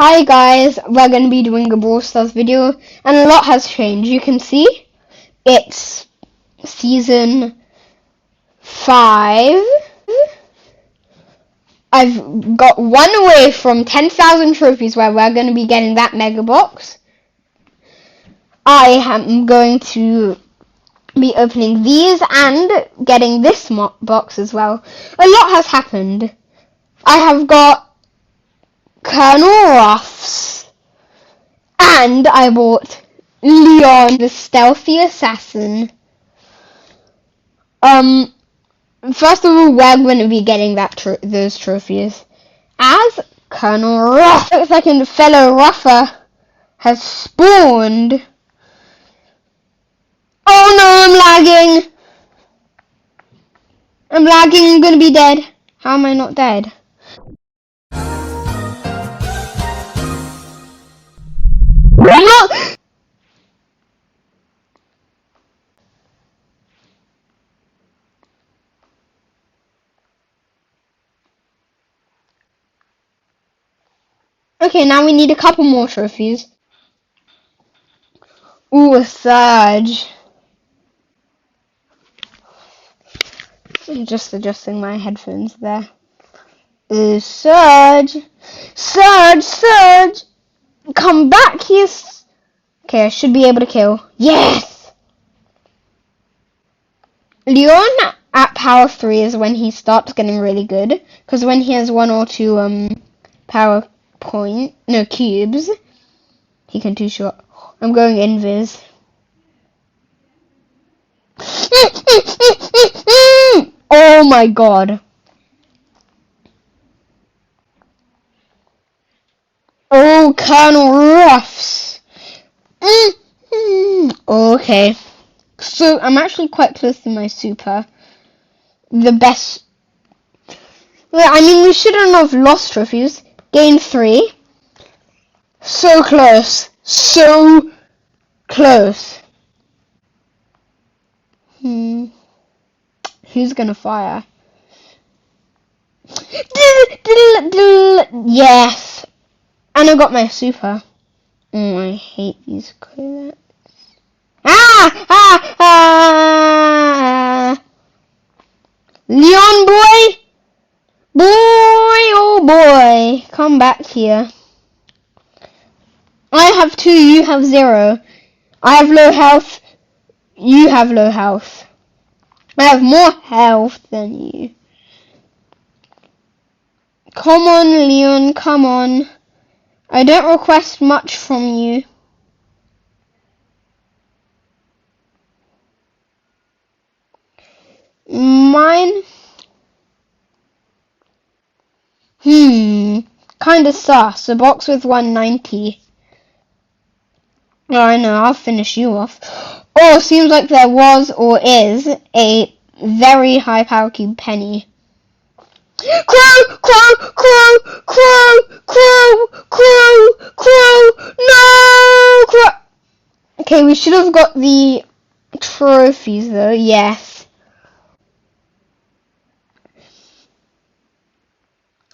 Hi guys, we're going to be doing a Brawl Stars video, and a lot has changed. You can see it's season 5. I've got one away from 10,000 trophies where we're going to be getting that mega box. I am going to be opening these and getting this box as well. A lot has happened. I have got Colonel Ruffs. And I bought Leon, the stealthy assassin. First of all, we're going to be getting those trophies as Colonel Ruff. Looks like a fellow Ruffer has spawned. Oh no, I'm lagging. I'm going to be dead. How am I not dead? No! Okay, now we need a couple more trophies. Ooh, a Surge. I'm just adjusting my headphones there. Ooh, Surge. Surge! Come back here. Okay, I should be able to kill. Yes! Leon at power 3 is when he starts getting really good. Because when he has 1 or 2 power cubes, he can two-shot. I'm going invis. Oh my god. Oh, Colonel Ruffs. Okay. So, I'm actually quite close to my super. The best. Well, I mean, we shouldn't have lost trophies. Gain 3. So close. So close. Who's gonna fire? Yes. And I got my super. Oh, I hate these credits. Leon boy! Oh boy. Come back here. I have 2, you have 0. I have low health, you have low health. I have more health than you. Come on, Leon, come on. I don't request much from you. Mine? Kinda sus. A box with 190. Oh, I know, I'll finish you off. Oh, seems like there was or is a very high power cube penny. Crow! No! Crow! Okay, we should have got the trophies though, yes.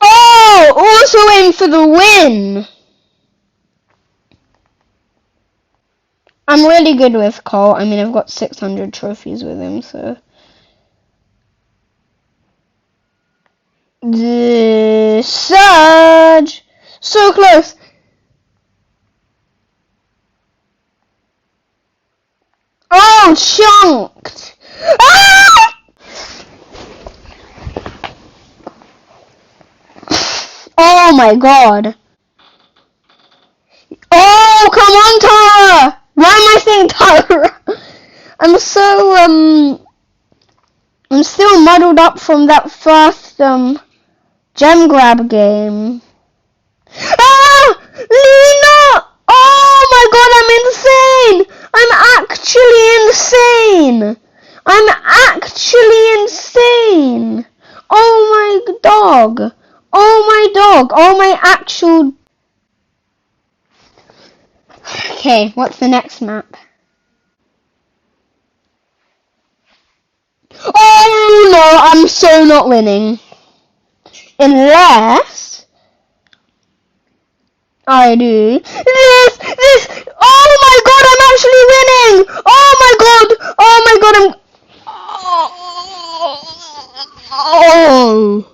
Oh! Also aim for the win! I'm really good with Cole. I mean, I've got 600 trophies with him, so. The Surge! So close! Oh, chunked! Ah! Oh my god. Oh, come on, Tara! Why am I saying Tara? I'm still muddled up from that first, gem grab game. Ah! Lena! Oh my god, I'm insane! I'm actually insane! Oh my dog! Oh my actual... Okay, what's the next map? Oh no, I'm so not winning. Unless I do. This. Oh my god, I'm actually winning. Oh my god. Oh.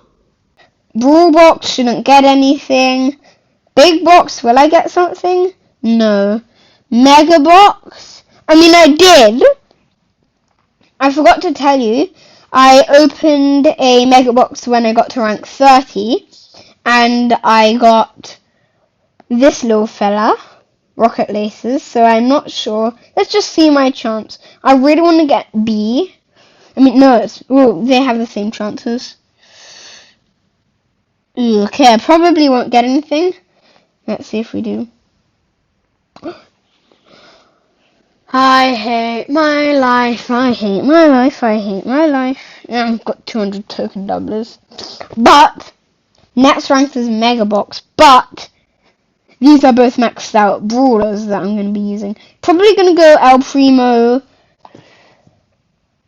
Brawl box shouldn't get anything. Big box, will I get something? No. Mega box? I mean, I did. I forgot to tell you. I opened a mega box when I got to rank 30. And I got this little fella. Rocket laces. So I'm not sure. Let's just see my chance. I really want to get B. I mean, no. They have the same chances. Okay, I probably won't get anything. Let's see if we do. I hate my life. I hate my life. I hate my life. Yeah, I've got 200 token doublers. But next rank is Mega Box. But these are both maxed out brawlers that I'm going to be using. Probably going to go El Primo.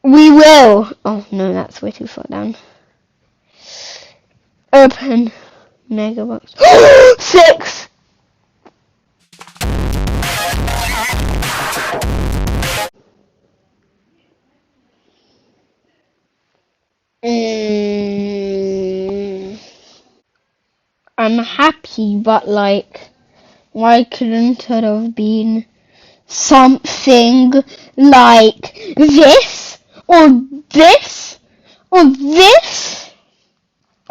We will. Oh no, that's way too far down. Open Mega Box. 6. I'm happy, but like, why couldn't it have been something like this, or this, or this,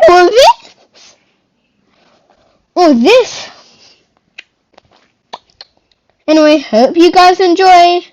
or this, or this? Anyway, hope you guys enjoy.